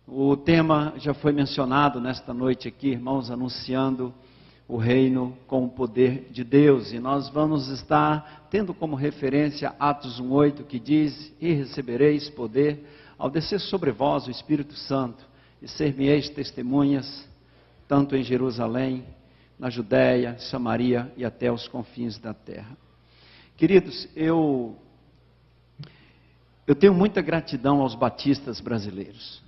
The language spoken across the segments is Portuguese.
O tema já foi mencionado nesta noite aqui, irmãos, anunciando o reino com o poder de Deus. E nós vamos estar tendo como referência Atos 1:8, que diz: e recebereis poder ao descer sobre vós o Espírito Santo, e ser-me-eis testemunhas, tanto em Jerusalém, na Judéia, Samaria e até os confins da terra. Queridos, eu tenho muita gratidão aos batistas brasileiros.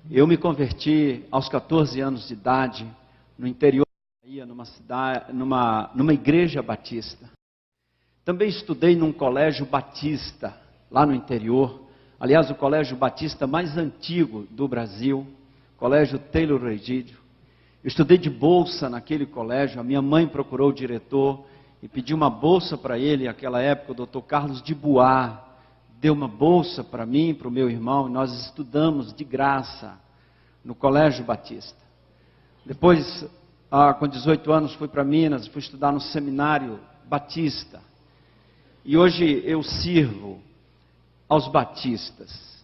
Eu me converti aos 14 anos de idade, no interior da Bahia, numa igreja batista. Também estudei num colégio batista, lá no interior. Aliás, o colégio batista mais antigo do Brasil, Colégio Taylor Regídio. Eu estudei de bolsa naquele colégio. A minha mãe procurou o diretor e pediu uma bolsa para ele. Naquela época, o Dr. Carlos de Bois deu uma bolsa para mim e para o meu irmão, e nós estudamos de graça no Colégio Batista. Depois, com 18 anos, fui para Minas, fui estudar no Seminário Batista. E hoje eu sirvo aos batistas.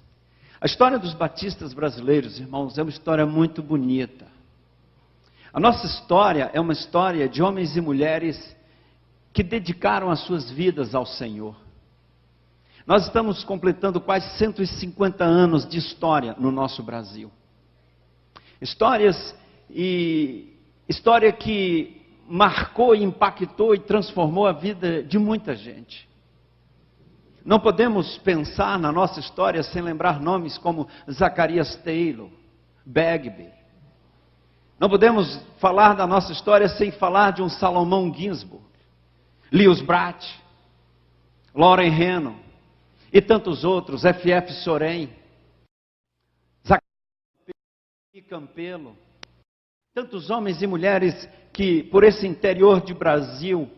A história dos batistas brasileiros, irmãos, é uma história muito bonita. A nossa história é uma história de homens e mulheres que dedicaram as suas vidas ao Senhor. Nós estamos completando quase 150 anos de história no nosso Brasil. História que marcou, impactou e transformou a vida de muita gente. Não podemos pensar na nossa história sem lembrar nomes como Zacarias Taylor, Bagby. Não podemos falar da nossa história sem falar de um Salomão Ginsburg, Lewis Bratt, Lauren Hennon e tantos outros, F.F. Soren, Zacarias Campelo, tantos homens e mulheres que por esse interior de Brasil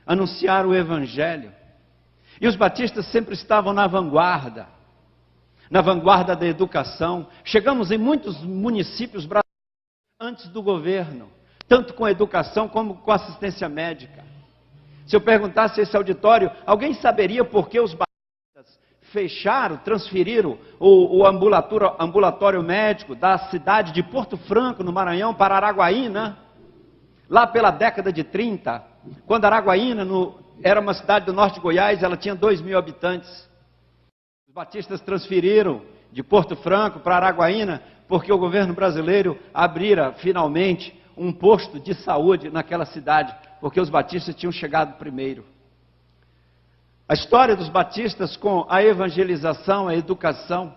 anunciaram o Evangelho. E os batistas sempre estavam na vanguarda da educação. Chegamos em muitos municípios brasileiros antes do governo, tanto com educação como com assistência médica. Se eu perguntasse a esse auditório, alguém saberia por que os batistas fecharam, transferiram o ambulatório médico da cidade de Porto Franco, no Maranhão, para Araguaína, lá pela década de 30, quando Araguaína era uma cidade do norte de Goiás, ela tinha 2.000 habitantes. Os batistas transferiram de Porto Franco para Araguaína, porque o governo brasileiro abrira finalmente um posto de saúde naquela cidade, porque os batistas tinham chegado primeiro. A história dos batistas com a evangelização, a educação,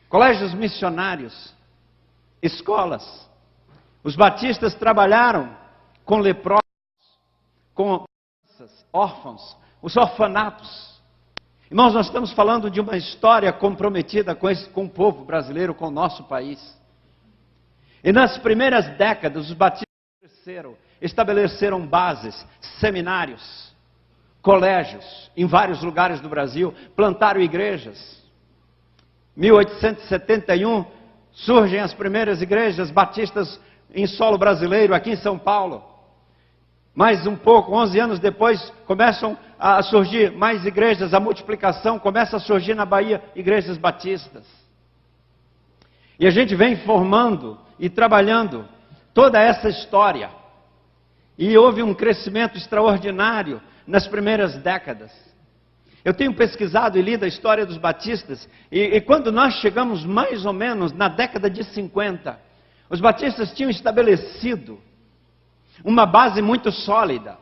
colégios missionários, escolas. Os batistas trabalharam com leprosos, com órfãos, os orfanatos. Irmãos, nós estamos falando de uma história comprometida com o povo brasileiro, com o nosso país. E nas primeiras décadas, os batistas cresceram, estabeleceram bases, seminários, colégios, em vários lugares do Brasil, plantaram igrejas. 1871, surgem as primeiras igrejas batistas em solo brasileiro, aqui em São Paulo. Mais um pouco, 11 anos depois, começam a surgir mais igrejas, a multiplicação começa a surgir na Bahia, igrejas batistas. E a gente vem formando e trabalhando toda essa história. E houve um crescimento extraordinário nas primeiras décadas. Eu tenho pesquisado e lido a história dos batistas, e quando nós chegamos mais ou menos na década de 50, os batistas tinham estabelecido uma base muito sólida,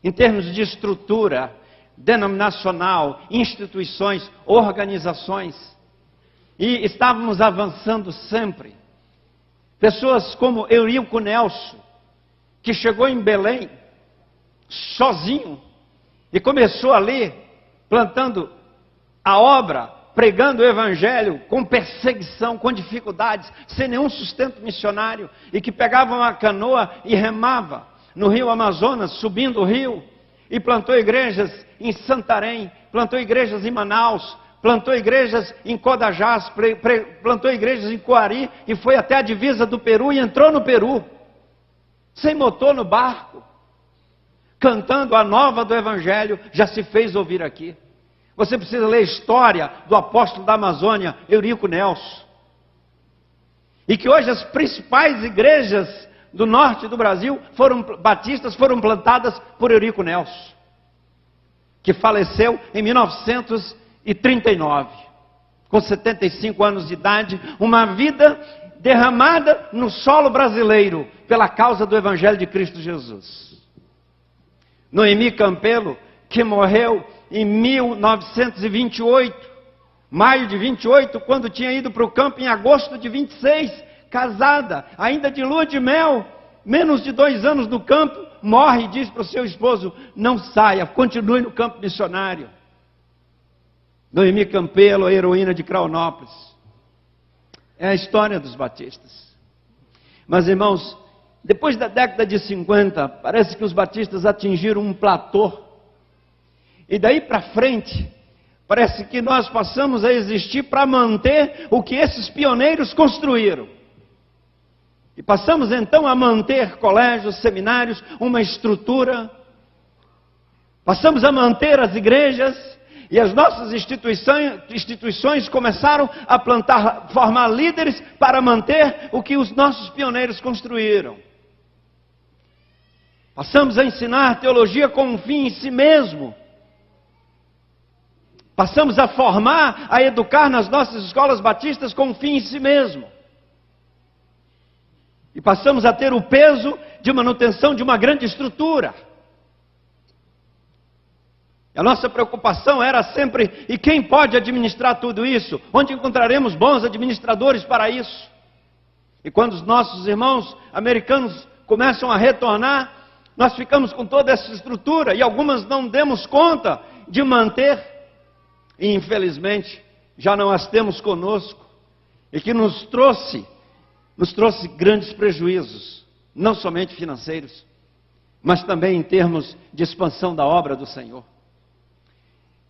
em termos de estrutura denominacional, instituições, organizações, e estávamos avançando sempre. Pessoas como Eurico Nelson, que chegou em Belém, sozinho, e começou ali, plantando a obra, pregando o Evangelho, com perseguição, com dificuldades, sem nenhum sustento missionário, e que pegava uma canoa e remava no rio Amazonas, subindo o rio, e plantou igrejas em Santarém, plantou igrejas em Manaus, plantou igrejas em Codajás, plantou igrejas em Coari, e foi até a divisa do Peru, e entrou no Peru, sem motor no barco, cantando a nova do Evangelho, já se fez ouvir aqui. Você precisa ler a história do apóstolo da Amazônia, Eurico Nelson. E que hoje as principais igrejas do norte do Brasil batistas foram plantadas por Eurico Nelson, que faleceu em 1939, com 75 anos de idade, uma vida derramada no solo brasileiro pela causa do Evangelho de Cristo Jesus. Noemi Campelo, que morreu em 1928, maio de 28, quando tinha ido para o campo em agosto de 26, casada, ainda de lua de mel, menos de 2 anos no campo, morre e diz para o seu esposo: não saia, continue no campo missionário. Noemi Campelo, a heroína de Craonópolis. É a história dos batistas. Mas, irmãos, depois da década de 50, parece que os batistas atingiram um platô. E daí para frente, parece que nós passamos a existir para manter o que esses pioneiros construíram. E passamos então a manter colégios, seminários, uma estrutura. Passamos a manter as igrejas. E as nossas instituições começaram a formar líderes para manter o que os nossos pioneiros construíram. Passamos a ensinar teologia com um fim em si mesmo. Passamos a formar, a educar nas nossas escolas batistas com um fim em si mesmo. E passamos a ter o peso de manutenção de uma grande estrutura. A nossa preocupação era sempre: e quem pode administrar tudo isso? Onde encontraremos bons administradores para isso? E quando os nossos irmãos americanos começam a retornar, nós ficamos com toda essa estrutura e algumas não demos conta de manter, e infelizmente já não as temos conosco, e que nos trouxe grandes prejuízos, não somente financeiros, mas também em termos de expansão da obra do Senhor.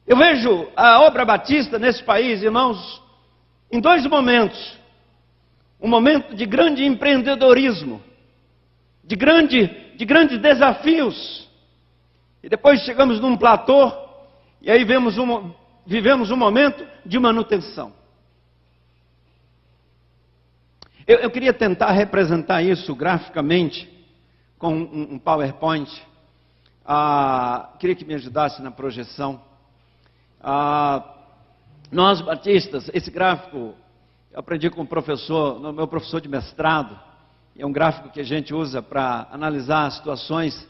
Eu vejo a obra batista nesse país, irmãos, em 2 momentos. Um momento de grande empreendedorismo, de grandes desafios. E depois chegamos num platô, e aí vivemos um momento de manutenção. Eu queria tentar representar isso graficamente com um PowerPoint. Queria que me ajudasse na projeção. Nós batistas, esse gráfico eu aprendi com o meu professor de mestrado. É um gráfico que a gente usa para analisar as situações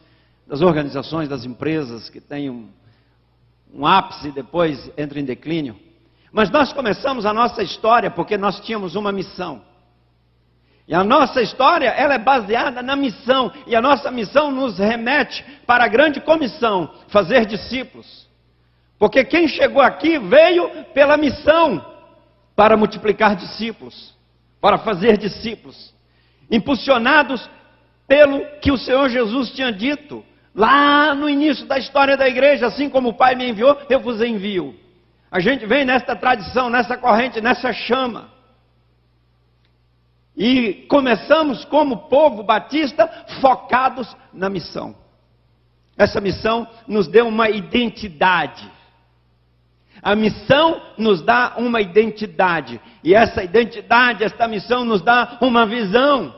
das organizações, das empresas que têm um ápice e depois entram em declínio. Mas nós começamos a nossa história porque nós tínhamos uma missão. E a nossa história, ela é baseada na missão. E a nossa missão nos remete para a grande comissão: fazer discípulos. Porque quem chegou aqui veio pela missão para multiplicar discípulos, para fazer discípulos, impulsionados pelo que o Senhor Jesus tinha dito lá no início da história da igreja: assim como o Pai me enviou, eu vos envio. A gente vem nesta tradição, nessa corrente, nessa chama. E começamos como povo batista focados na missão. Essa missão nos deu uma identidade. A missão nos dá uma identidade. E essa identidade, esta missão nos dá uma visão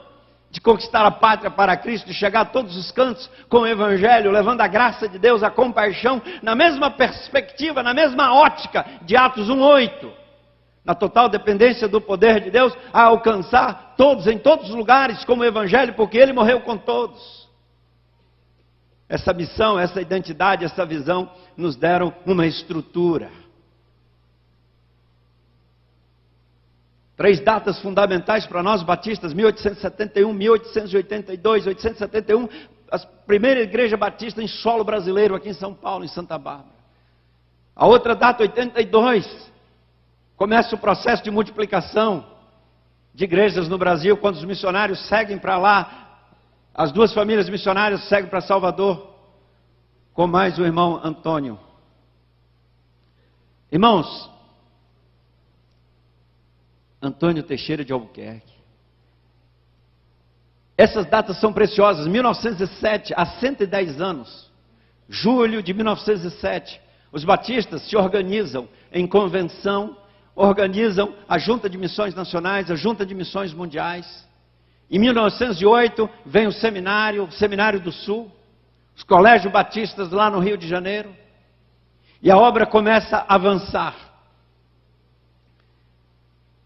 de conquistar a pátria para Cristo, de chegar a todos os cantos com o Evangelho, levando a graça de Deus, a compaixão, na mesma perspectiva, na mesma ótica de Atos 1:8. Na total dependência do poder de Deus, a alcançar todos, em todos os lugares, como o Evangelho, porque Ele morreu com todos. Essa missão, essa identidade, essa visão, nos deram uma estrutura. 3 datas fundamentais para nós batistas: 1871, 1882, 1871, a primeira igreja batista em solo brasileiro, aqui em São Paulo, em Santa Bárbara. A outra data, 82, começa o processo de multiplicação de igrejas no Brasil, quando os missionários seguem para lá, as 2 famílias missionárias seguem para Salvador, com mais o irmão Antônio. Irmãos, Antônio Teixeira de Albuquerque. Essas datas são preciosas. 1907, há 110 anos, julho de 1907, os batistas se organizam em convenção, organizam a Junta de Missões Nacionais, a Junta de Missões Mundiais. Em 1908 vem o Seminário do Sul, os colégios batistas lá no Rio de Janeiro, e a obra começa a avançar.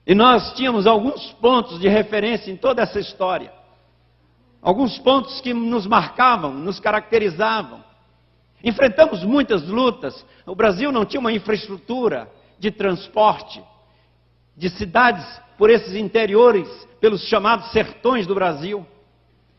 E nós tínhamos alguns pontos de referência em toda essa história, alguns pontos que nos marcavam, nos caracterizavam. Enfrentamos muitas lutas. O Brasil não tinha uma infraestrutura de transporte, de cidades por esses interiores, pelos chamados sertões do Brasil.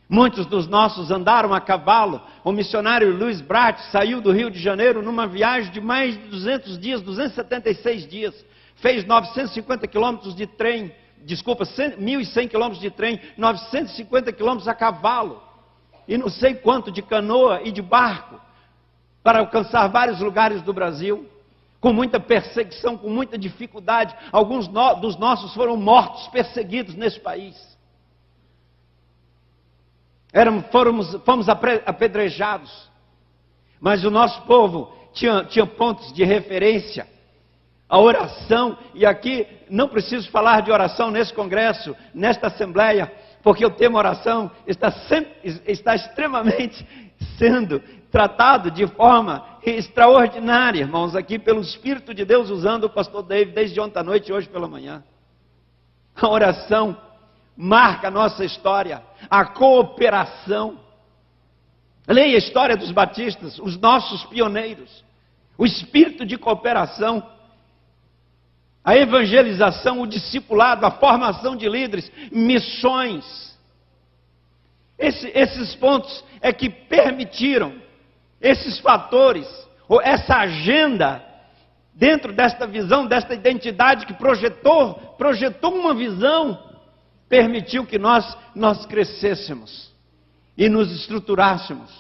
Muitos dos nossos andaram a cavalo. O missionário Luiz Brat saiu do Rio de Janeiro numa viagem de mais de 200 dias, 276 dias. Fez 950 quilômetros de trem, 1.100 quilômetros de trem, 950 quilômetros a cavalo. E não sei quanto de canoa e de barco, para alcançar vários lugares do Brasil, com muita perseguição, com muita dificuldade. Alguns dos nossos foram mortos, perseguidos nesse país. Fomos apedrejados. Mas o nosso povo tinha pontos de referência. A oração, e aqui não preciso falar de oração nesse congresso, nesta assembleia, porque o tema oração está extremamente sendo tratado de forma extraordinária, irmãos, aqui pelo Espírito de Deus, usando o pastor David desde ontem à noite e hoje pela manhã. A oração marca a nossa história, a cooperação. Leia a história dos batistas, os nossos pioneiros, o espírito de cooperação, a evangelização, o discipulado, a formação de líderes, missões. Esses pontos é que permitiram, esses fatores, ou essa agenda, dentro desta visão, desta identidade que projetou uma visão, permitiu que nós crescêssemos e nos estruturássemos.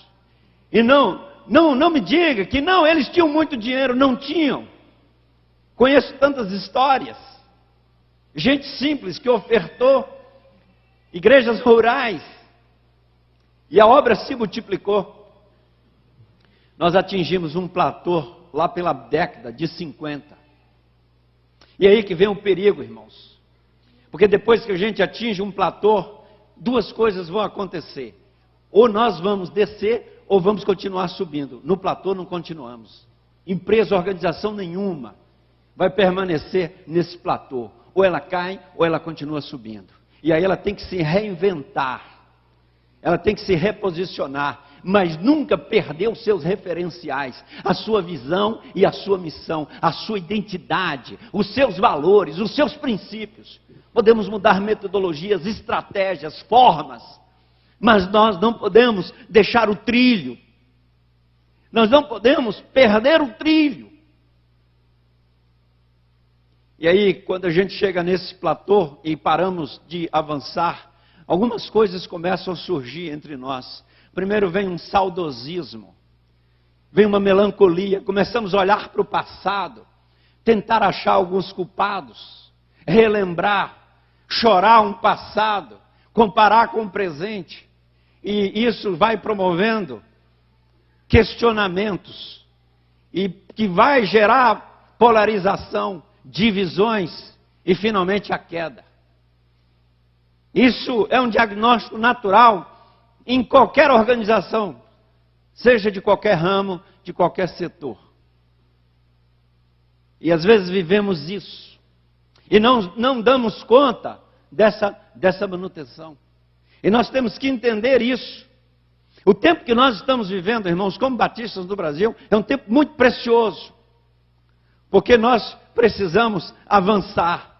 E não me diga que não, eles tinham muito dinheiro, não tinham. Conheço tantas histórias, gente simples que ofertou, igrejas rurais, e a obra se multiplicou. Nós atingimos um platô lá pela década de 50. E aí que vem o perigo, irmãos. Porque depois que a gente atinge um platô, duas coisas vão acontecer. Ou nós vamos descer, ou vamos continuar subindo. No platô não continuamos. Empresa, organização nenhuma vai permanecer nesse platô. Ou ela cai, ou ela continua subindo. E aí ela tem que se reinventar. Ela tem que se reposicionar, mas nunca perder os seus referenciais, a sua visão e a sua missão, a sua identidade, os seus valores, os seus princípios. Podemos mudar metodologias, estratégias, formas, mas nós não podemos deixar o trilho. Nós não podemos perder o trilho. E aí, quando a gente chega nesse platô e paramos de avançar, algumas coisas começam a surgir entre nós. Primeiro vem um saudosismo, vem uma melancolia, começamos a olhar para o passado, tentar achar alguns culpados, relembrar, chorar um passado, comparar com o presente. E isso vai promovendo questionamentos, e que vai gerar polarização, divisões e finalmente a queda. Isso é um diagnóstico natural em qualquer organização, seja de qualquer ramo, de qualquer setor. E às vezes vivemos isso. E não damos conta dessa manutenção. E nós temos que entender isso. O tempo que nós estamos vivendo, irmãos, como batistas do Brasil, é um tempo muito precioso. Porque nós precisamos avançar.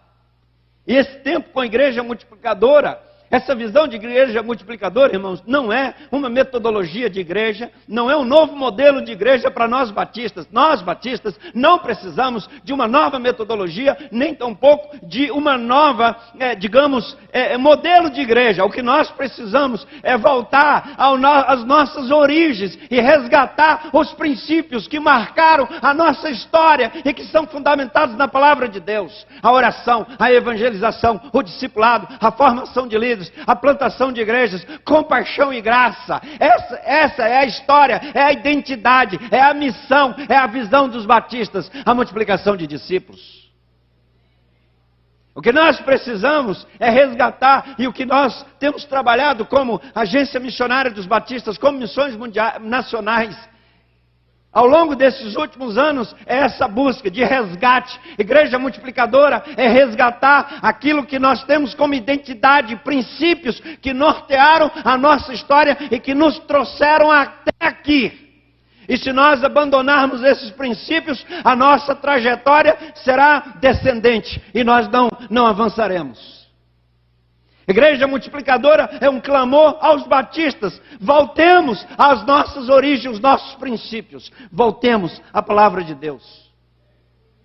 E esse tempo com a igreja multiplicadora, essa visão de igreja multiplicadora, irmãos, não é uma metodologia de igreja, não é um novo modelo de igreja para nós batistas. Nós batistas não precisamos de uma nova metodologia, nem tampouco de uma nova, modelo de igreja. O que nós precisamos é voltar às nossas origens e resgatar os princípios que marcaram a nossa história e que são fundamentados na palavra de Deus. A oração, a evangelização, o discipulado, a formação de líderes, a plantação de igrejas, compaixão e graça. Essa é a história, é a identidade, é a missão, é a visão dos batistas, a multiplicação de discípulos. O que nós precisamos é resgatar, e o que nós temos trabalhado como Agência Missionária dos Batistas, como missões nacionais, ao longo desses últimos anos, é essa busca de resgate. Igreja multiplicadora é resgatar aquilo que nós temos como identidade, princípios que nortearam a nossa história e que nos trouxeram até aqui. E se nós abandonarmos esses princípios, a nossa trajetória será descendente e nós não avançaremos. Igreja multiplicadora é um clamor aos batistas. Voltemos às nossas origens, aos nossos princípios. Voltemos à palavra de Deus.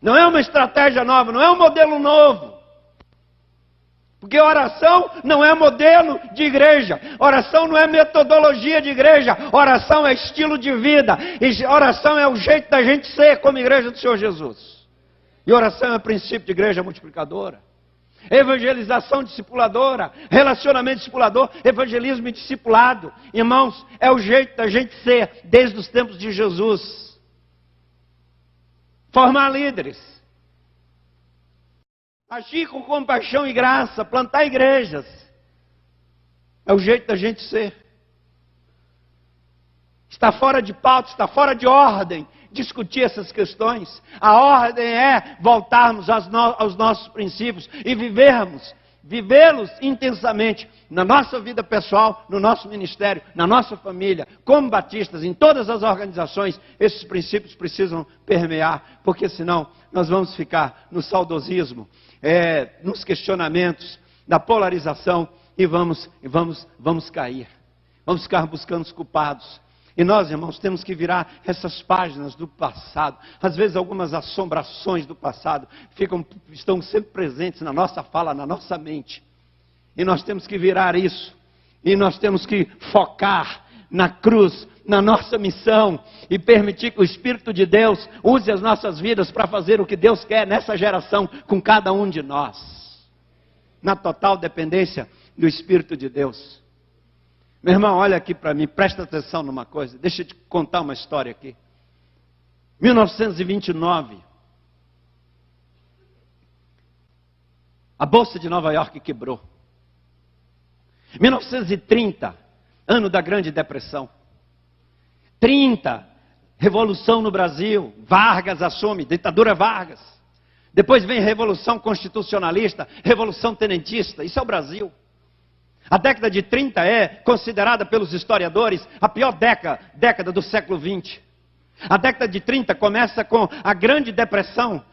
Não é uma estratégia nova, não é um modelo novo. Porque oração não é modelo de igreja. Oração não é metodologia de igreja. Oração é estilo de vida. E oração é o jeito da gente ser como igreja do Senhor Jesus. E oração é princípio de igreja multiplicadora. Evangelização discipuladora, relacionamento discipulador, evangelismo e discipulado. Irmãos, é o jeito da gente ser desde os tempos de Jesus. Formar líderes. Agir com compaixão e graça, plantar igrejas. É o jeito da gente ser. Está fora de pauta, está fora de ordem discutir essas questões. A ordem é voltarmos aos nossos princípios e vivê-los intensamente na nossa vida pessoal, no nosso ministério, na nossa família, como batistas, em todas as organizações. Esses princípios precisam permear, porque senão nós vamos ficar no saudosismo, nos questionamentos, na polarização e vamos cair. Vamos ficar buscando os culpados. E nós, irmãos, temos que virar essas páginas do passado. Às vezes algumas assombrações do passado estão sempre presentes na nossa fala, na nossa mente. E nós temos que virar isso. E nós temos que focar na cruz, na nossa missão. E permitir que o Espírito de Deus use as nossas vidas para fazer o que Deus quer nessa geração com cada um de nós. Na total dependência do Espírito de Deus. Meu irmão, olha aqui para mim, presta atenção numa coisa. Deixa eu te contar uma história aqui. 1929. A Bolsa de Nova York quebrou. 1930, ano da Grande Depressão. 30, Revolução no Brasil. Vargas assume, ditadura Vargas. Depois vem a Revolução Constitucionalista, Revolução Tenentista. Isso é o Brasil. A década de 30 é considerada pelos historiadores a pior década do século 20. A década de 30 começa com a Grande Depressão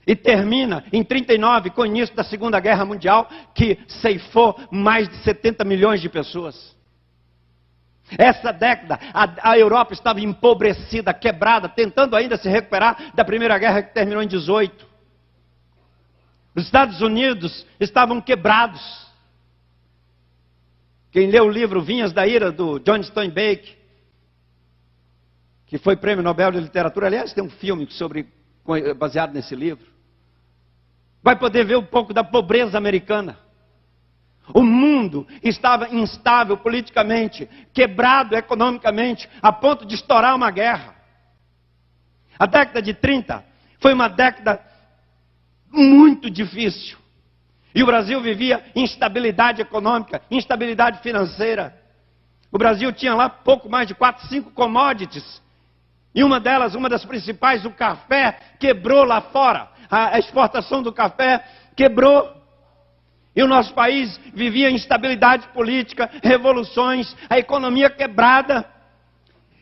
e termina em 39 com o início da Segunda Guerra Mundial, que ceifou mais de 70 milhões de pessoas. Essa década, a Europa estava empobrecida, quebrada, tentando ainda se recuperar da Primeira Guerra que terminou em 18. Os Estados Unidos estavam quebrados. Quem leu o livro Vinhas da Ira, do John Steinbeck, que foi prêmio Nobel de Literatura, aliás, tem um filme baseado nesse livro, vai poder ver um pouco da pobreza americana. O mundo estava instável politicamente, quebrado economicamente, a ponto de estourar uma guerra. A década de 30 foi uma década muito difícil. E o Brasil vivia instabilidade econômica, instabilidade financeira. O Brasil tinha lá pouco mais de 4, 5 commodities. E uma das principais, o café, quebrou lá fora. A exportação do café quebrou. E o nosso país vivia instabilidade política, revoluções, a economia quebrada.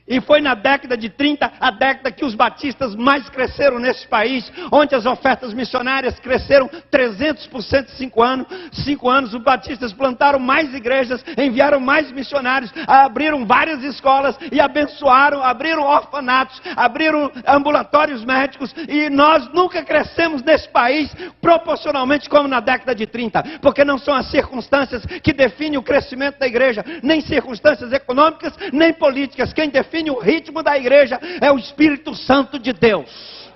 E foi na década de 30, a década que os batistas mais cresceram nesse país, onde as ofertas missionárias cresceram 300% em 5 anos. 5 anos, os batistas plantaram mais igrejas, enviaram mais missionários, abriram várias escolas e abençoaram, abriram orfanatos, abriram ambulatórios médicos. E nós nunca crescemos nesse país proporcionalmente como na década de 30, porque não são as circunstâncias que definem o crescimento da igreja, nem circunstâncias econômicas, nem políticas. Quem define o ritmo da igreja é o Espírito Santo de Deus.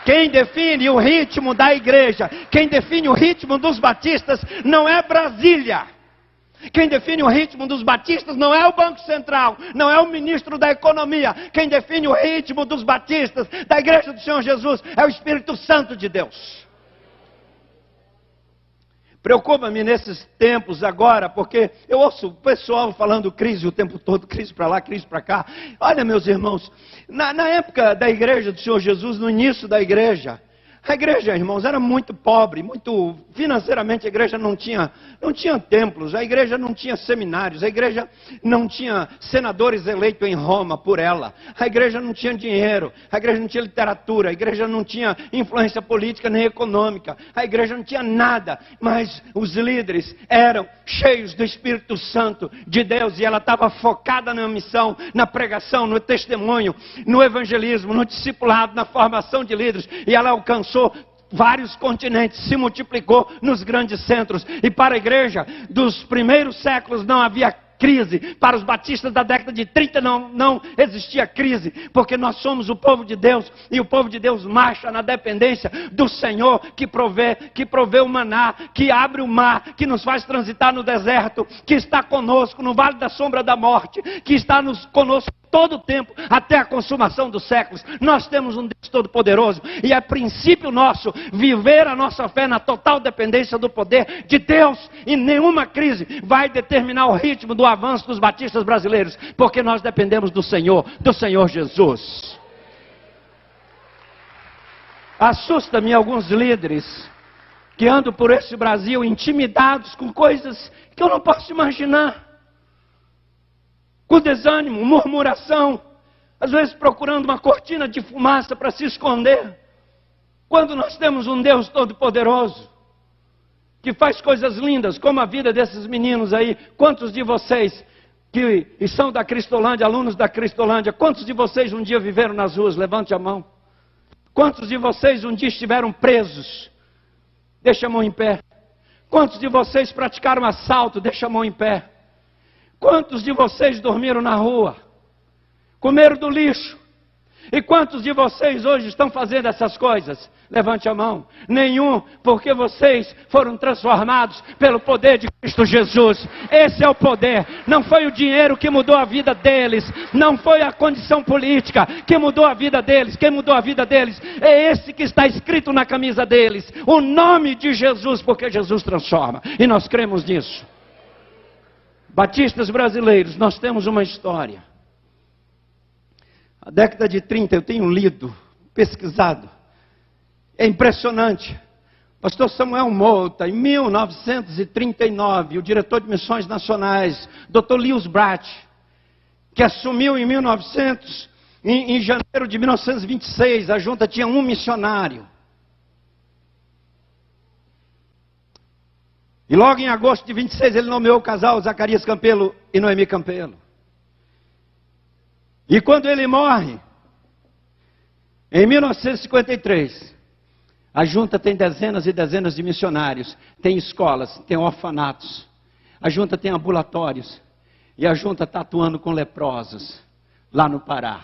Quem define o ritmo da igreja, quem define o ritmo dos batistas, não é Brasília, Quem define o ritmo dos batistas não é o Banco Central, não é o ministro da Economia. Quem define o ritmo dos batistas, da Igreja do Senhor Jesus, é o Espírito Santo de Deus. Preocupa-me nesses tempos agora, porque eu ouço o pessoal falando crise o tempo todo, crise para lá, crise para cá. Olha, meus irmãos, na época da Igreja do Senhor Jesus, no início da igreja, a igreja, irmãos, era muito pobre, muito financeiramente a igreja não tinha templos, a igreja não tinha seminários, a igreja não tinha senadores eleitos em Roma por ela, a igreja não tinha dinheiro, a igreja não tinha literatura, a igreja não tinha influência política nem econômica, a igreja não tinha nada, mas os líderes eram cheios do Espírito Santo de Deus e ela estava focada na missão, na pregação, no testemunho, no evangelismo, no discipulado, na formação de líderes, e ela alcançou vários continentes, se multiplicou nos grandes centros. E para a igreja dos primeiros séculos não havia crise. Para os batistas da década de 30 não existia crise, porque nós somos o povo de Deus, e o povo de Deus marcha na dependência do Senhor, que provê o maná, que abre o mar, que nos faz transitar no deserto, que está conosco no vale da sombra da morte, que está conosco todo o tempo, até a consumação dos séculos. Nós temos um Deus todo-poderoso, e é princípio nosso viver a nossa fé na total dependência do poder de Deus, e nenhuma crise vai determinar o ritmo do avanço dos batistas brasileiros, porque nós dependemos do Senhor Jesus. Assusta-me alguns líderes que andam por esse Brasil intimidados com coisas que eu não posso imaginar, com desânimo, murmuração, às vezes procurando uma cortina de fumaça para se esconder, quando nós temos um Deus todo-poderoso, que faz coisas lindas, como a vida desses meninos aí. Quantos de vocês que são da Cristolândia, alunos da Cristolândia, quantos de vocês um dia viveram nas ruas? Levante a mão. Quantos de vocês um dia estiveram presos? Deixa a mão em pé. Quantos de vocês praticaram assalto? Deixa a mão em pé. Quantos de vocês dormiram na rua? Comeram do lixo? E quantos de vocês hoje estão fazendo essas coisas? Levante a mão. Nenhum, porque vocês foram transformados pelo poder de Cristo Jesus. Esse é o poder. Não foi o dinheiro que mudou a vida deles, não foi a condição política que mudou a vida deles. Quem mudou a vida deles é esse que está escrito na camisa deles, o nome de Jesus, porque Jesus transforma, e nós cremos nisso. Batistas brasileiros, nós temos uma história. A década de 30 eu tenho lido, pesquisado. É impressionante. Pastor Samuel Mota, em 1939, o diretor de missões nacionais, Dr. Lewis Bratt, que assumiu em janeiro de 1926, a junta tinha um missionário. E logo em agosto de 26 ele nomeou o casal Zacarias Campelo e Noemi Campelo. E quando ele morre, em 1953, a junta tem dezenas e dezenas de missionários, tem escolas, tem orfanatos, a junta tem ambulatórios, e a junta está atuando com leprosos lá no Pará.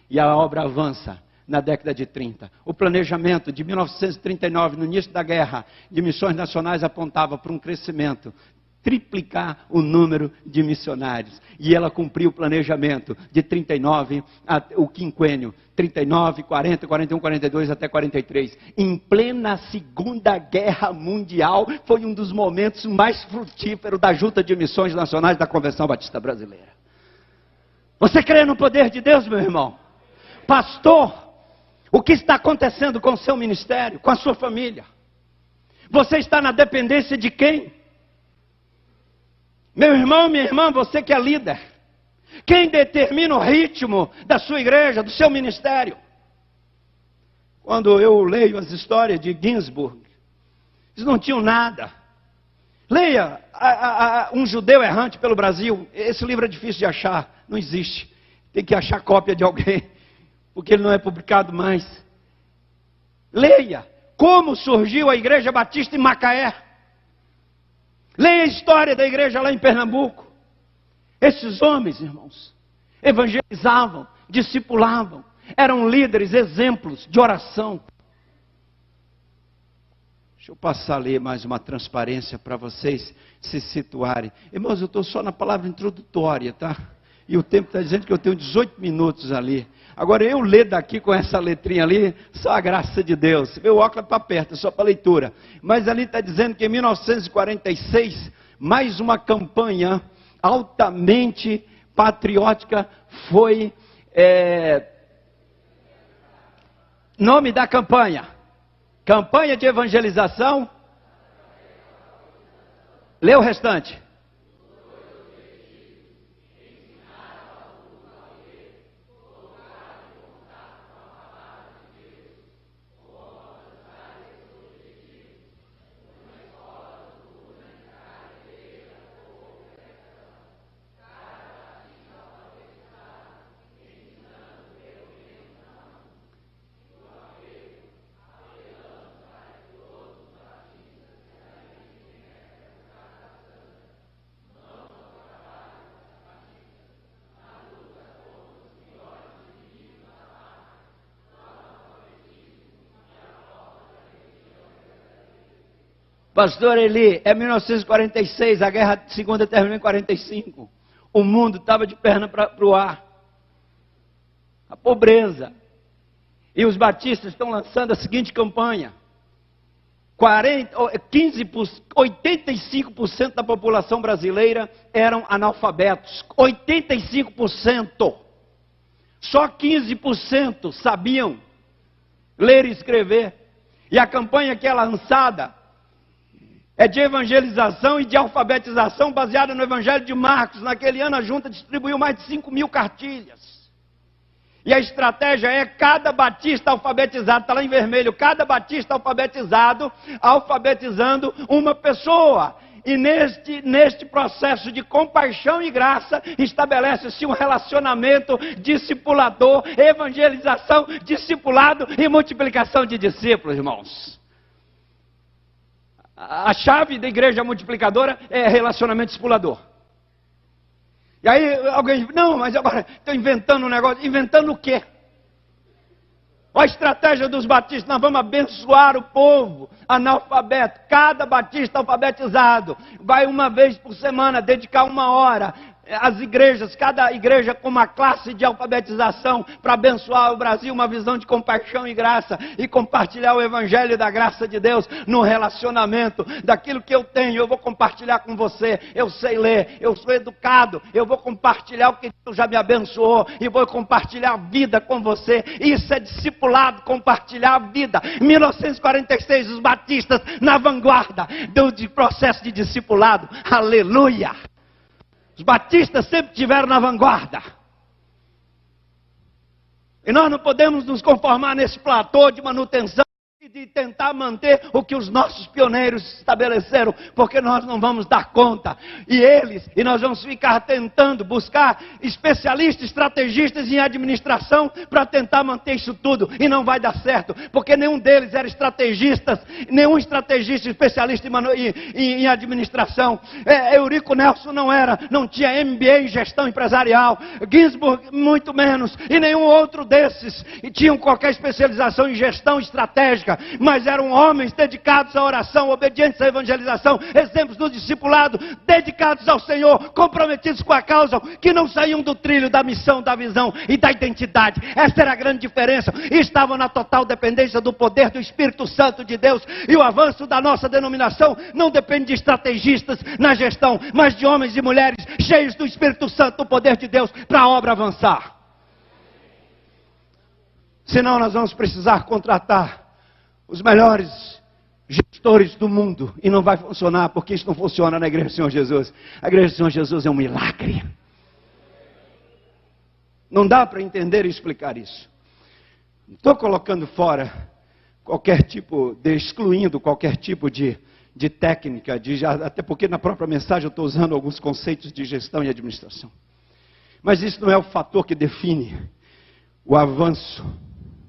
E a obra avança na década de 30. O planejamento de 1939, no início da guerra, de missões nacionais apontava para um crescimento, triplicar o número de missionários. E ela cumpriu o planejamento de 39, o quinquênio, 39, 40, 41, 42 até 43. Em plena Segunda Guerra Mundial, foi um dos momentos mais frutíferos da Junta de Missões Nacionais da Convenção Batista Brasileira. Você crê no poder de Deus, meu irmão? Pastor, o que está acontecendo com o seu ministério, com a sua família? Você está na dependência de quem? Meu irmão, minha irmã, você que é líder, quem determina o ritmo da sua igreja, do seu ministério? Quando eu leio as histórias de Ginsburg, eles não tinham nada. Leia Um Judeu Errante pelo Brasil. Esse livro é difícil de achar, não existe. Tem que achar cópia de alguém, porque ele não é publicado mais. Leia como surgiu a Igreja Batista em Macaé. Leia a história da igreja lá em Pernambuco. Esses homens, irmãos, evangelizavam, discipulavam, eram líderes, exemplos de oração. Deixa eu passar a ler mais uma transparência para vocês se situarem. Irmãos, eu estou só na palavra introdutória, tá? E o tempo está dizendo que eu tenho 18 minutos ali. Agora, eu ler daqui com essa letrinha ali, só a graça de Deus. Meu óculos para perto, só para leitura. Mas ali está dizendo que em 1946, mais uma campanha altamente patriótica foi... Nome da campanha: campanha de evangelização. Lê o restante. Pastor Eli, é 1946, a guerra segunda terminou em 45. O mundo estava de perna para o ar. A pobreza. E os batistas estão lançando a seguinte campanha. 85% da população brasileira eram analfabetos. 85%. Só 15% sabiam ler e escrever. E a campanha que é lançada é de evangelização e de alfabetização baseada no Evangelho de Marcos. Naquele ano a junta distribuiu mais de 5.000 cartilhas. E a estratégia é cada batista alfabetizado, está lá em vermelho, cada batista alfabetizado, alfabetizando uma pessoa. E neste processo de compaixão e graça, estabelece-se um relacionamento discipulador, evangelização, discipulado e multiplicação de discípulos, irmãos. A chave da igreja multiplicadora é relacionamento discipulador. E aí alguém diz, não, mas agora estou inventando um negócio. Inventando o quê? Olha a estratégia dos batistas, nós vamos abençoar o povo analfabeto. Cada batista alfabetizado vai uma vez por semana dedicar 1 hora. As igrejas, cada igreja com uma classe de alfabetização para abençoar o Brasil, uma visão de compaixão e graça e compartilhar o evangelho da graça de Deus no relacionamento. Daquilo que eu tenho, eu vou compartilhar com você. Eu sei ler, eu sou educado, eu vou compartilhar o que Deus já me abençoou e vou compartilhar a vida com você. Isso é discipulado, compartilhar a vida. Em 1946, os batistas na vanguarda do processo de discipulado. Aleluia! Os batistas sempre estiveram na vanguarda. E nós não podemos nos conformar nesse platô de manutenção e de tentar manter o que os nossos pioneiros estabeleceram, porque nós não vamos dar conta. E nós vamos ficar tentando buscar especialistas, estrategistas em administração para tentar manter isso tudo. E não vai dar certo, porque nenhum deles era estrategista, nenhum estrategista especialista em administração. Eurico Nelson não tinha MBA em gestão empresarial. Ginsburg muito menos, e nenhum outro desses tinham qualquer especialização em gestão estratégica. Mas eram homens dedicados à oração, obedientes à evangelização, exemplos do discipulado, dedicados ao Senhor, comprometidos com a causa, que não saíam do trilho da missão, da visão e da identidade. Essa era a grande diferença. E estavam na total dependência do poder do Espírito Santo de Deus. E o avanço da nossa denominação não depende de estrategistas na gestão, mas de homens e mulheres cheios do Espírito Santo, do poder de Deus, para a obra avançar. Senão nós vamos precisar contratar os melhores gestores do mundo. E não vai funcionar, porque isso não funciona na Igreja do Senhor Jesus. A Igreja do Senhor Jesus é um milagre. Não dá para entender e explicar isso. Não estou colocando fora qualquer tipo, excluindo qualquer tipo de técnica, até porque na própria mensagem eu estou usando alguns conceitos de gestão e administração. Mas isso não é o fator que define o avanço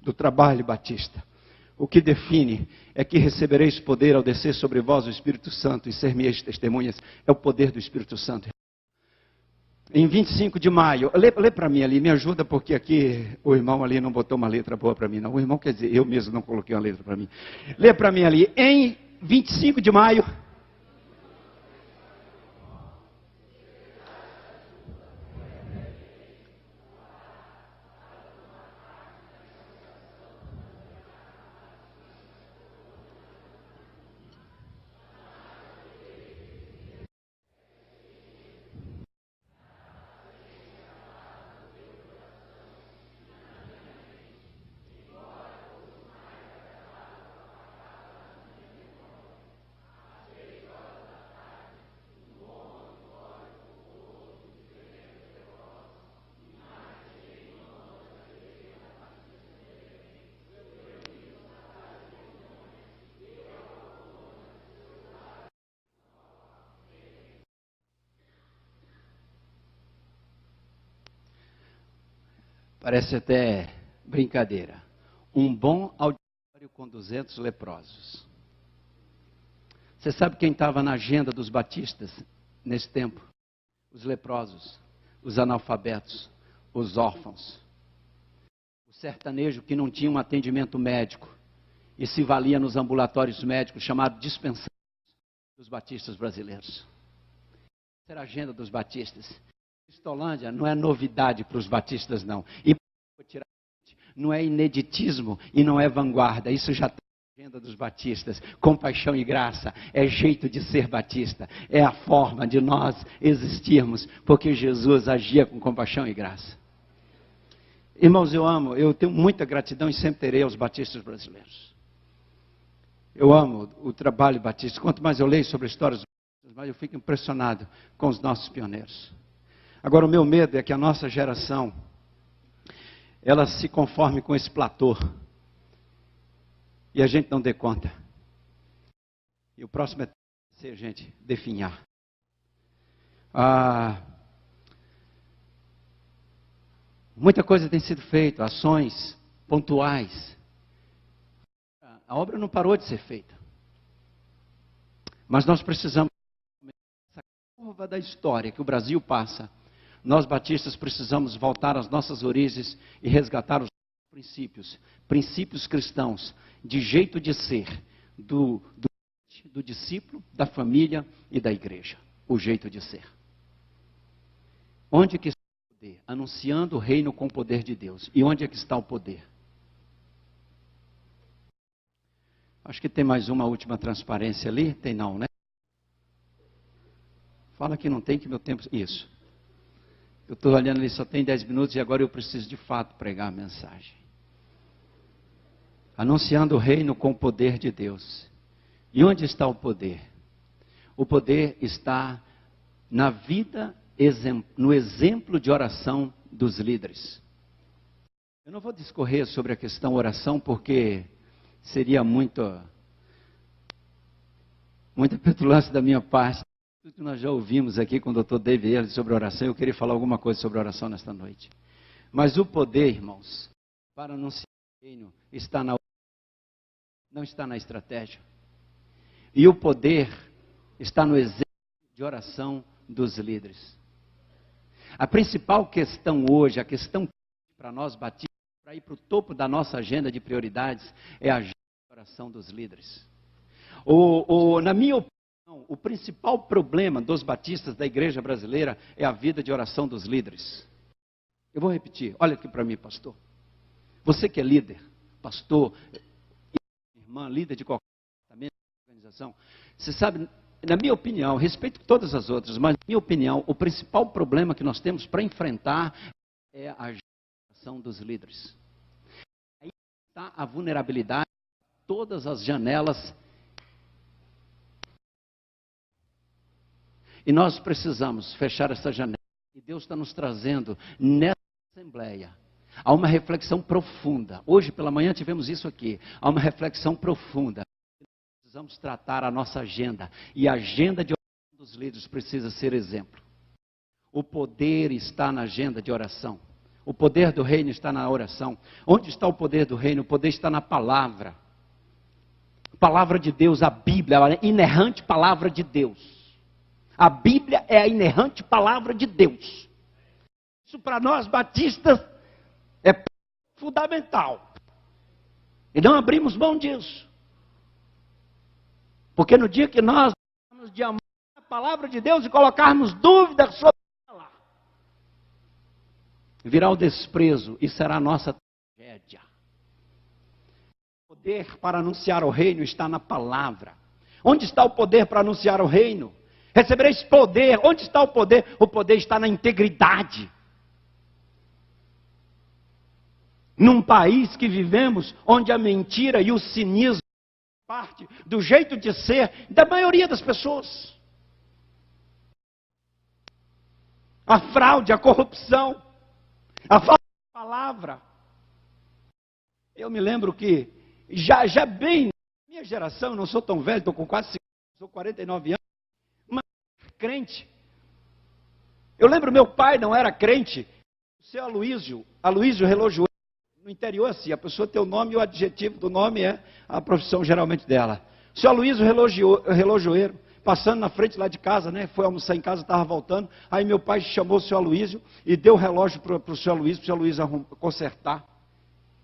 do trabalho batista. O que define é que recebereis poder ao descer sobre vós o Espírito Santo e ser-me-eis testemunhas. É o poder do Espírito Santo. Em 25 de maio, lê para mim ali, me ajuda, porque aqui o irmão ali não botou uma letra boa para mim, não. O irmão quer dizer, eu mesmo não coloquei uma letra para mim. Lê para mim ali, 25 de maio. Parece até brincadeira. Um bom auditório com 200 leprosos. Você sabe quem estava na agenda dos batistas nesse tempo? Os leprosos, os analfabetos, os órfãos. O sertanejo que não tinha um atendimento médico e se valia nos ambulatórios médicos, chamado dispensários dos batistas brasileiros. Essa era a agenda dos batistas. Cristolândia não é novidade para os batistas, não. E não é ineditismo e não é vanguarda. Isso já está na agenda dos batistas. Compaixão e graça é jeito de ser batista. É a forma de nós existirmos, porque Jesus agia com compaixão e graça. Irmãos, eu tenho muita gratidão e sempre terei aos batistas brasileiros. Eu amo o trabalho batista. Quanto mais eu leio sobre histórias batistas, mais eu fico impressionado com os nossos pioneiros. Agora, o meu medo é que a nossa geração, ela se conforme com esse platô. E a gente não dê conta. E o próximo é ser, gente, definhar. Muita coisa tem sido feita, ações pontuais. A obra não parou de ser feita. Mas nós precisamos, essa curva da história que o Brasil passa, nós batistas precisamos voltar às nossas origens e resgatar os princípios cristãos, de jeito de ser, do discípulo, da família e da igreja. O jeito de ser. Onde que está o poder? Anunciando o reino com o poder de Deus. E onde é que está o poder? Acho que tem mais uma última transparência ali. Tem não, né? Fala que não tem, que meu tempo... Isso. Eu estou olhando ali, só tem 10 minutos e agora eu preciso de fato pregar a mensagem. Anunciando o reino com o poder de Deus. E onde está o poder? O poder está na vida, no exemplo de oração dos líderes. Eu não vou discorrer sobre a questão oração, porque seria muita petulância da minha parte. Tudo que nós já ouvimos aqui com o Dr. David Earle sobre oração, eu queria falar alguma coisa sobre oração nesta noite. Mas o poder, irmãos, para anunciar o reino, está na oração, não está na estratégia. E o poder está no exemplo de oração dos líderes. A principal questão hoje, a questão para nós batistas, para ir para o topo da nossa agenda de prioridades, é a agenda de oração dos líderes. Na minha opinião, o principal problema dos batistas da igreja brasileira é a vida de oração dos líderes. Eu vou repetir, olha aqui para mim, pastor. Você que é líder, pastor, irmã, líder de qualquer departamento, organização, você sabe, na minha opinião, respeito todas as outras, mas na minha opinião, o principal problema que nós temos para enfrentar é a oração dos líderes. Aí está a vulnerabilidade de todas as janelas. E nós precisamos fechar essa janela. E Deus está nos trazendo nessa assembleia a uma reflexão profunda. Hoje pela manhã tivemos isso aqui. Há uma reflexão profunda. Precisamos tratar a nossa agenda. E a agenda de oração dos líderes precisa ser exemplo. O poder está na agenda de oração. O poder do reino está na oração. Onde está o poder do reino? O poder está na palavra. A palavra de Deus, a Bíblia, a inerrante palavra de Deus. A Bíblia é a inerrante palavra de Deus. Isso para nós batistas é fundamental. E não abrimos mão disso. Porque no dia que nós deixarmos de amar a palavra de Deus e colocarmos dúvidas sobre ela, virá o desprezo e será a nossa tragédia. O poder para anunciar o reino está na palavra. Onde está o poder para anunciar o reino? Recebereis poder. Onde está o poder? O poder está na integridade. Num país que vivemos, onde a mentira e o cinismo parte do jeito de ser da maioria das pessoas. A fraude, a corrupção, a falta de palavra. Eu me lembro que, já bem na minha geração, não sou tão velho, estou com quase 50, sou 49 anos, mas crente. Eu lembro, meu pai não era crente, o seu Aloísio Relojoeiro, no interior assim, a pessoa tem o nome e o adjetivo do nome é a profissão geralmente dela. O seu Aloísio Relojoeiro, passando na frente lá de casa, né? Foi almoçar em casa, estava voltando. Aí meu pai chamou o seu Aloísio e deu o relógio para o seu Aloísio consertar.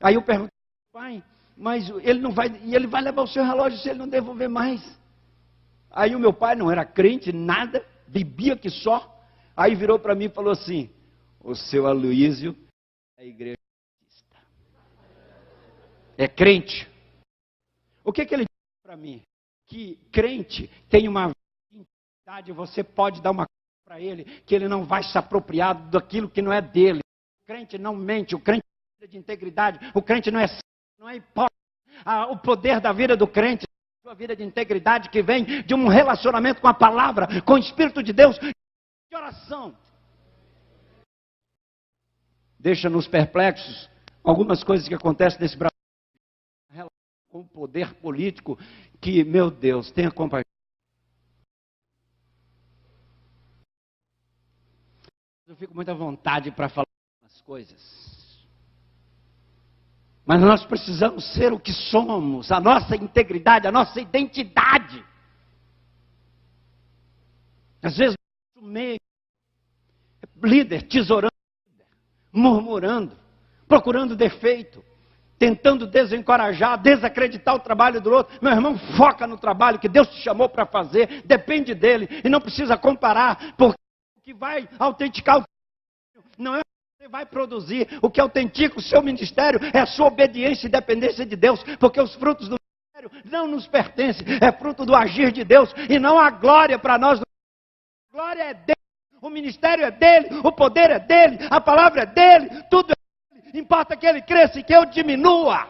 Aí eu perguntei, pai, mas ele não vai, e ele vai levar o seu relógio se ele não devolver mais. Aí o meu pai não era crente, nada, bebia que só. Aí virou para mim e falou assim, o seu Aloísio é a igreja é crente. O que ele disse para mim? Que crente tem uma intimidade, você pode dar uma coisa para ele, que ele não vai se apropriar daquilo que não é dele. O crente não mente, o crente tem vida de integridade, o crente não é hipócrita. O poder da vida do crente, a sua vida de integridade que vem de um relacionamento com a palavra, com o Espírito de Deus, de oração. Deixa-nos perplexos algumas coisas que acontecem nesse Brasil. Com o poder político que, meu Deus, tenha compaixão. Eu fico muito à vontade para falar as coisas. Mas nós precisamos ser o que somos, a nossa integridade, a nossa identidade. Às vezes, o meio, líder, tesourando, murmurando, procurando defeito, tentando desencorajar, desacreditar o trabalho do outro. Meu irmão, foca no trabalho que Deus te chamou para fazer, depende dele, e não precisa comparar, porque o que vai autenticar o não é o que você vai produzir, o que autentica o seu ministério é a sua obediência e dependência de Deus, porque os frutos do ministério não nos pertencem, é fruto do agir de Deus, e não a glória para nós. A glória é dele, o ministério é dele, o poder é dele, a palavra é dele, tudo é. Importa que ele cresça e que eu diminua.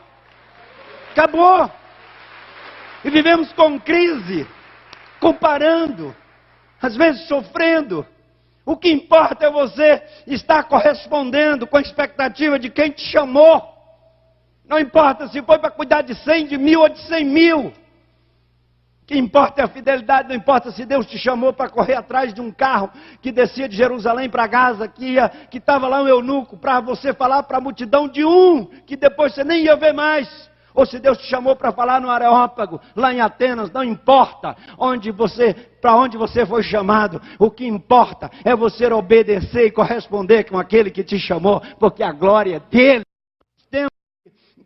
Acabou. E vivemos com crise, comparando, às vezes sofrendo. O que importa é você estar correspondendo com a expectativa de quem te chamou. Não importa se foi para cuidar de 100, de 1000 ou de 100 mil. O que importa é a fidelidade, não importa se Deus te chamou para correr atrás de um carro que descia de Jerusalém para Gaza, que estava lá um eunuco, para você falar para a multidão de que depois você nem ia ver mais. Ou se Deus te chamou para falar no Areópago, lá em Atenas, não importa para onde você foi chamado. O que importa é você obedecer e corresponder com aquele que te chamou, porque a glória é dele. Temos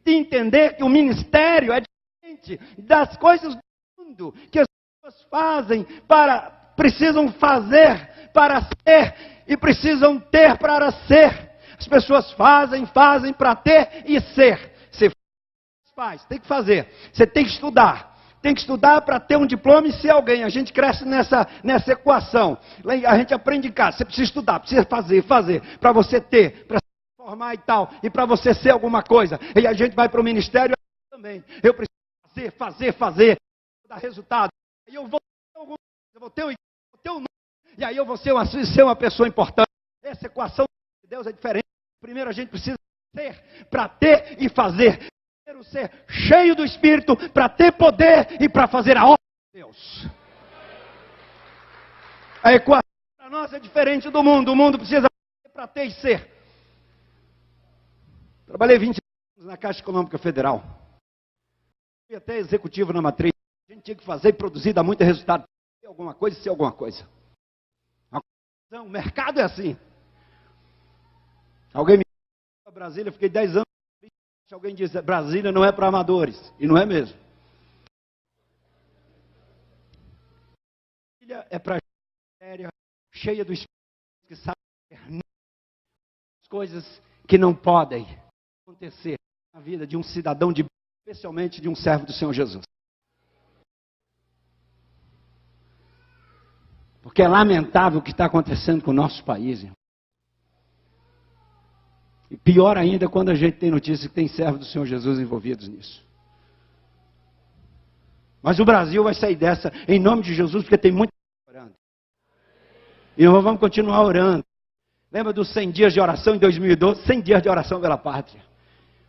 que entender que o ministério é diferente das coisas que as pessoas precisam fazer para ser e precisam ter para ser. As pessoas fazem para ter e ser. Você faz, tem que fazer. Você tem que estudar. Tem que estudar para ter um diploma e ser alguém. A gente cresce nessa equação. A gente aprende em casa. Você precisa estudar, precisa fazer para você ter, para se formar e tal, e para você ser alguma coisa. E a gente vai para o ministério também. Eu preciso fazer. Dar resultado, aí eu vou ter um nome, e aí eu vou ser uma pessoa importante. Essa equação de Deus é diferente. Primeiro a gente precisa ser para ter e fazer. Primeiro ser cheio do Espírito para ter poder e para fazer a obra de Deus. A equação para nós é diferente do mundo. O mundo precisa para ter e ser. Trabalhei 20 anos na Caixa Econômica Federal. Fui até executivo na matriz. A gente tinha que fazer e produzir, dar muito resultado. Ser alguma coisa e ser alguma coisa. O mercado é assim. Alguém me disse para Brasília, fiquei 10 anos. Alguém diz, Brasília não é para amadores. E não é mesmo. Bíblia é para séria, cheia do Espírito, que sabe as coisas que não podem acontecer na vida de um cidadão de Bíblia, especialmente de um servo do Senhor Jesus. Porque é lamentável o que está acontecendo com o nosso país, irmão. E pior ainda quando a gente tem notícia que tem servos do Senhor Jesus envolvidos nisso. Mas o Brasil vai sair dessa em nome de Jesus, porque tem muito orando. E nós vamos continuar orando. Lembra dos 100 dias de oração em 2012? 100 dias de oração pela pátria.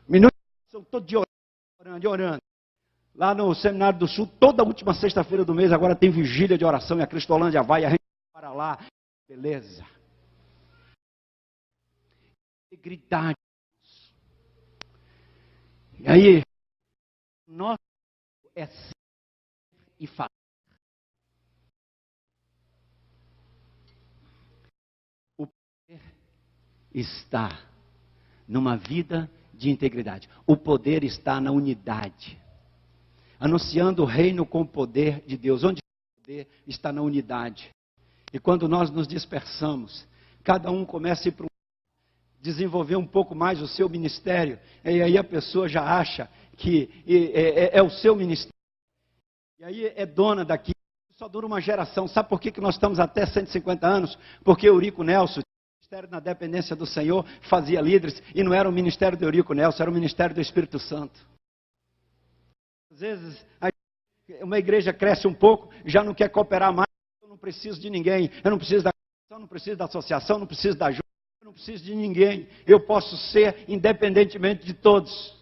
Minutos de oração, todo dia orando e orando. Lá no Seminário do Sul, toda última sexta-feira do mês, agora tem vigília de oração e a Cristolândia vai, a gente para lá. Beleza. Integridade. E aí, nosso é ser e fazer. O poder está numa vida de integridade. O poder está na unidade. Anunciando o reino com o poder de Deus. Onde o poder está na unidade. E quando nós nos dispersamos, cada um começa a ir para desenvolver um pouco mais o seu ministério, e aí a pessoa já acha que é o seu ministério, e aí é dona daqui, só dura uma geração. Sabe por que nós estamos até 150 anos? Porque Eurico Nelson, ministério na dependência do Senhor, fazia líderes, e não era o ministério de Eurico Nelson, era o ministério do Espírito Santo. Às vezes, uma igreja cresce um pouco, já não quer cooperar mais, eu não preciso de ninguém, eu não preciso da associação, não preciso da associação, não preciso da ajuda, eu não preciso de ninguém, eu posso ser independentemente de todos.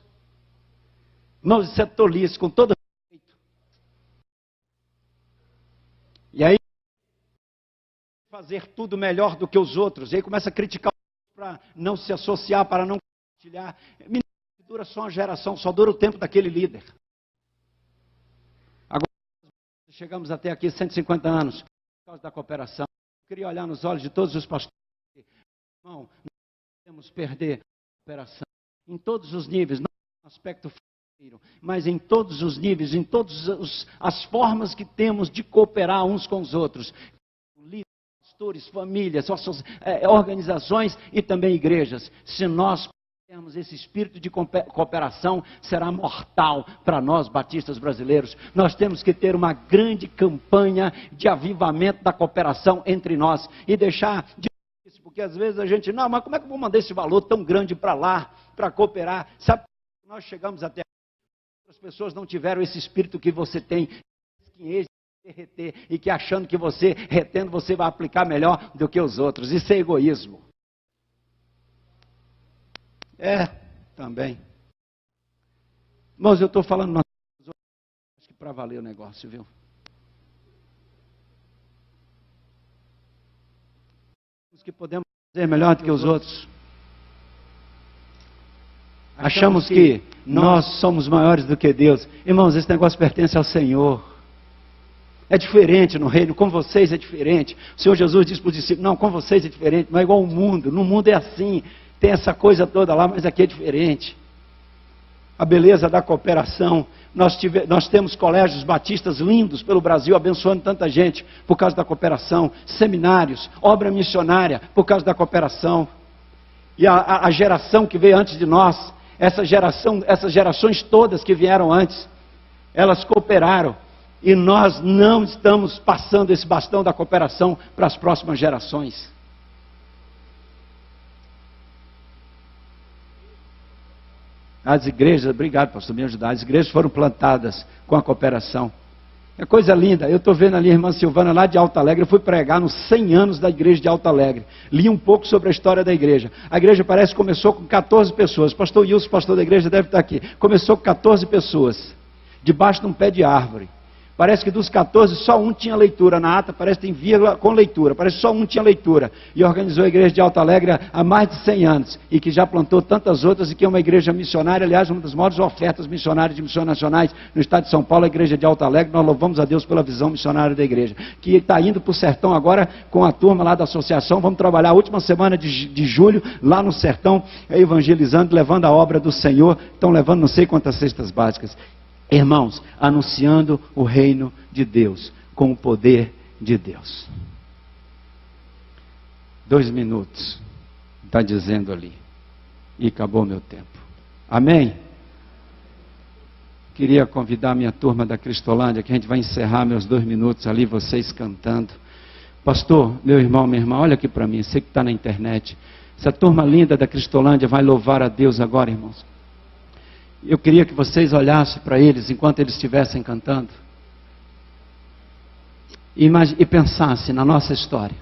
Irmãos, isso é tolice, com todo respeito. E aí, fazer tudo melhor do que os outros, e aí começa a criticar para não se associar, para não compartilhar. Ministério dura só uma geração, só dura o tempo daquele líder. Agora, chegamos até aqui 150 anos, por causa da cooperação. Eu queria olhar nos olhos de todos os pastores. Irmão, não podemos perder a cooperação em todos os níveis, não no aspecto financeiro, mas em todos os níveis, em todas as formas que temos de cooperar uns com os outros. Líderes, pastores, famílias, organizações e também igrejas. Se nós perdermos esse espírito de cooperação, será mortal para nós batistas brasileiros. Nós temos que ter uma grande campanha de avivamento da cooperação entre nós e deixar de isso, porque às vezes a gente, não, mas como é que eu vou mandar esse valor tão grande para lá, para cooperar? Sabe, nós chegamos até aqui, as pessoas não tiveram esse espírito que você tem, derreter, e que achando que você, retendo, você vai aplicar melhor do que os outros. Isso é egoísmo. É, também. Mas eu estou falando, acho que para valer o negócio, viu? Que podemos fazer melhor do que os outros. Achamos que nós somos maiores do que Deus. Irmãos, esse negócio pertence ao Senhor. É diferente no reino, com vocês é diferente. O Senhor Jesus disse para os discípulos, não, com vocês é diferente, não é igual ao mundo. No mundo é assim, tem essa coisa toda lá, mas aqui é diferente. A beleza da cooperação. Nós temos colégios batistas lindos pelo Brasil, abençoando tanta gente por causa da cooperação. Seminários, obra missionária por causa da cooperação. E a geração que veio antes de nós, essas gerações todas que vieram antes, elas cooperaram. E nós não estamos passando esse bastão da cooperação para as próximas gerações. As igrejas, obrigado pastor, me ajudar, as igrejas foram plantadas com a cooperação. É coisa linda, eu estou vendo ali a irmã Silvana lá de Alto Alegre, eu fui pregar nos 100 anos da igreja de Alto Alegre. Li um pouco sobre a história da igreja. A igreja parece que começou com 14 pessoas, pastor Wilson, pastor da igreja, deve estar aqui. Começou com 14 pessoas, debaixo de um pé de árvore. Parece que dos 14, só um tinha leitura. Na ata parece que tem vírgula com leitura. Parece que só um tinha leitura. E organizou a igreja de Alto Alegre há mais de 100 anos. E que já plantou tantas outras e que é uma igreja missionária. Aliás, uma das maiores ofertas missionárias de missões nacionais no estado de São Paulo, a igreja de Alto Alegre. Nós louvamos a Deus pela visão missionária da igreja. Que está indo para o sertão agora com a turma lá da associação. Vamos trabalhar a última semana de julho lá no sertão, evangelizando, levando a obra do Senhor. Estão levando não sei quantas cestas básicas. Irmãos, anunciando o reino de Deus com o poder de Deus. 2 minutos, está dizendo ali, e acabou meu tempo. Amém? Queria convidar a minha turma da Cristolândia, que a gente vai encerrar meus 2 minutos ali, vocês cantando. Pastor, meu irmão, minha irmã, olha aqui para mim, você que está na internet. Essa turma linda da Cristolândia vai louvar a Deus agora, irmãos. Eu queria que vocês olhassem para eles enquanto eles estivessem cantando. E pensassem na nossa história.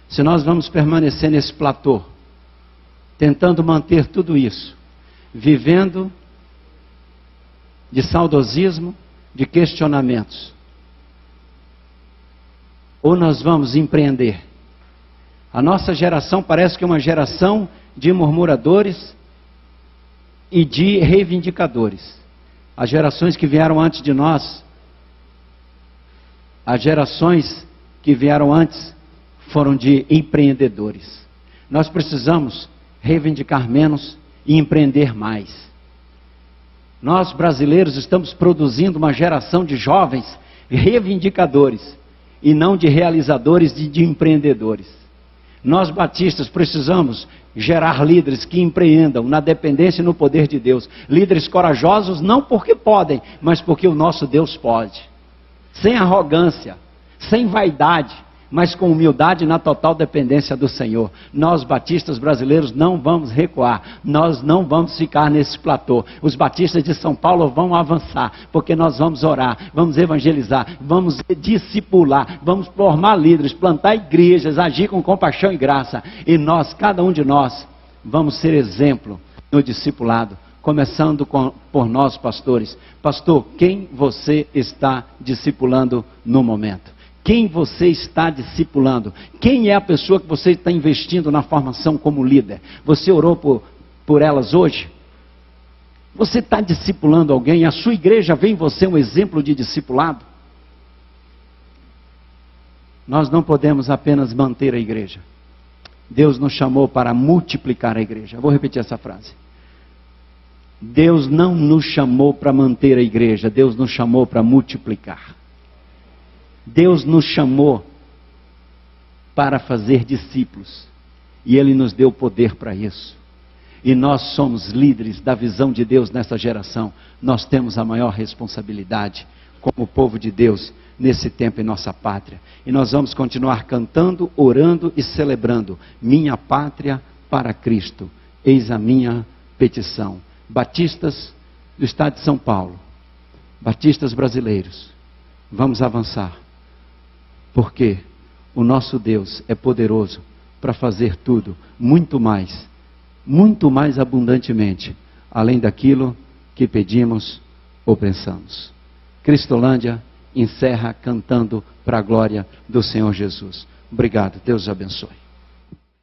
Se nós vamos permanecer nesse platô, tentando manter tudo isso, vivendo de saudosismo, de questionamentos, ou nós vamos empreender. A nossa geração parece que é uma geração de murmuradores e de reivindicadores. As gerações que vieram antes de nós, as gerações que vieram antes foram de empreendedores. Nós precisamos reivindicar menos e empreender mais. Nós brasileiros estamos produzindo uma geração de jovens reivindicadores e não de realizadores e de empreendedores. Nós batistas precisamos gerar líderes que empreendam na dependência e no poder de Deus. Líderes corajosos não porque podem, mas porque o nosso Deus pode. Sem arrogância, sem vaidade, mas com humildade na total dependência do Senhor. Nós batistas brasileiros não vamos recuar, nós não vamos ficar nesse platô. Os batistas de São Paulo vão avançar, porque nós vamos orar, vamos evangelizar, vamos discipular, vamos formar líderes, plantar igrejas, agir com compaixão e graça. E nós, cada um de nós, vamos ser exemplo no discipulado, começando por nós pastores. Pastor, quem você está discipulando no momento? Quem você está discipulando? Quem é a pessoa que você está investindo na formação como líder? Você orou por elas hoje? Você está discipulando alguém? A sua igreja vê em você um exemplo de discipulado? Nós não podemos apenas manter a igreja. Deus nos chamou para multiplicar a igreja. Eu vou repetir essa frase. Deus não nos chamou para manter a igreja, Deus nos chamou para multiplicar. Deus nos chamou para fazer discípulos, e Ele nos deu poder para isso. E nós somos líderes da visão de Deus nessa geração. Nós temos a maior responsabilidade como povo de Deus nesse tempo em nossa pátria. E nós vamos continuar cantando, orando e celebrando. Minha pátria para Cristo, eis a minha petição. Batistas do estado de São Paulo, batistas brasileiros, vamos avançar. Porque o nosso Deus é poderoso para fazer tudo, muito mais abundantemente, além daquilo que pedimos ou pensamos. Cristolândia encerra cantando para a glória do Senhor Jesus. Obrigado, Deus abençoe.